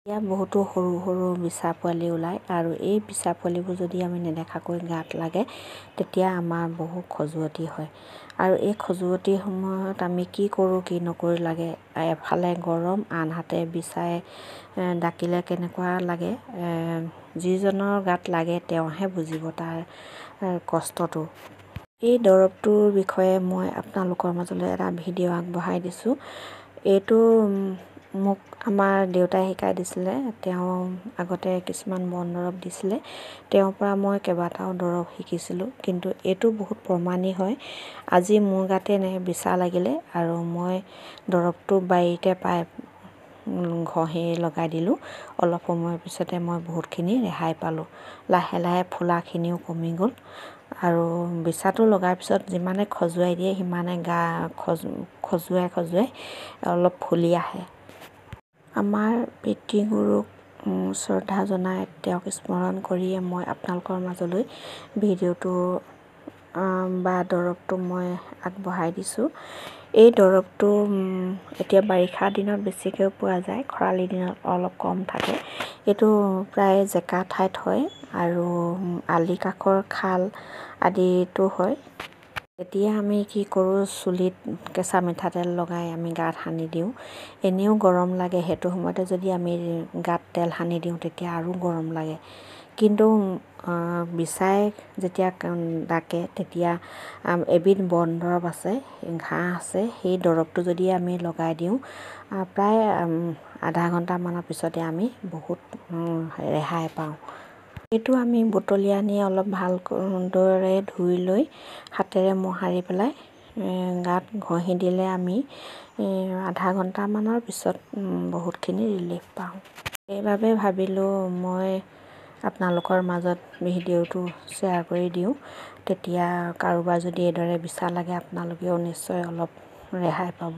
ইয়াত বহুতো সৰু সৰু বিছা পোৱালি ওলায় আৰু এই বিছা পোৱালিবোৰ যদি আমি নেদেখাকৈ গাত লাগে তেতিয়া আমাৰ বহু খজুৱতি হয়। আৰু এই খজুৱতিৰ সময়ত আমি কি কৰোঁ কি নকৰোঁ লাগে, এফালে গৰম আনহাতে বিছাই ডাকিলে কেনেকুৱা লাগে, যিজনৰ গাত লাগে তেওঁহে বুজিব তাৰ কষ্টটো। এই দৰৱটোৰ বিষয়ে মই আপোনালোকৰ মাজলৈ এটা ভিডিঅ' আগবঢ়াই দিছোঁ। এইটো মোক আমাৰ দেউতাই শিকাই দিছিলে। তেওঁ আগতে কিছুমান বন দৰৱ দিছিলে, তেওঁৰ পৰা মই কেইবাটাও দৰৱ শিকিছিলোঁ, কিন্তু এইটো বহুত প্ৰমাণী হয়। আজি মোৰ গাতে বিছা লাগিলে আৰু মই দৰৱটো বাৰীতে পাই ঘঁহি লগাই দিলোঁ। অলপ সময়ৰ পিছতে মই বহুতখিনি ৰেহাই পালোঁ। লাহে লাহে ফুলাখিনিও কমি গ'ল আৰু বিছাটো লগাৰ পিছত যিমানে খজুৱাই দিয়ে সিমানে গা খজুৱাই অলপ ফুলি আহে। আমাৰ পিতৃগুৰুক শ্ৰদ্ধা জনাই তেওঁক স্মৰণ কৰিয়ে মই আপোনালোকৰ মাজলৈ ভিডিঅ'টো বা দৰৱটো মই আগবঢ়াই দিছোঁ। এই দৰৱটো এতিয়া বাৰিষা দিনত বেছিকৈ পোৱা যায়, খৰালি দিনত অলপ কম থাকে। এইটো প্ৰায় জেকা ঠাইত হয় আৰু আলি কাষৰ খাল আদিতো হয়। তেতিয়া আমি কি কৰোঁ, চুলিত কেঁচা মিঠাতেল লগাই আমি গাত সানি দিওঁ। এনেও গৰম লাগে, সেইটো সময়তে যদি আমি গাত তেল সানি দিওঁ তেতিয়া আৰু গৰম লাগে। কিন্তু বিছাই যেতিয়া ডাকে তেতিয়া এবিধ বন দৰৱ আছে, ঘাঁহ আছে, সেই দৰৱটো যদি আমি লগাই দিওঁ প্ৰায় আধা ঘণ্টামানৰ পিছতে আমি বহুত ৰেহাই পাওঁ। এইটো আমি বুটলি আনি অলপ ভালদৰে ধুই লৈ হাতেৰে মোহাৰি পেলাই গাত ঘঁহি দিলে আমি আধা ঘণ্টামানৰ পিছত বহুতখিনি ৰিলিফ পাওঁ। সেইবাবে ভাবিলোঁ মই আপোনালোকৰ মাজত ভিডিঅ'টো শ্বেয়াৰ কৰি দিওঁ, তেতিয়া কাৰোবাৰ যদি এইদৰে বিছা লাগে আপোনালোকেও নিশ্চয় অলপ ৰেহাই পাব।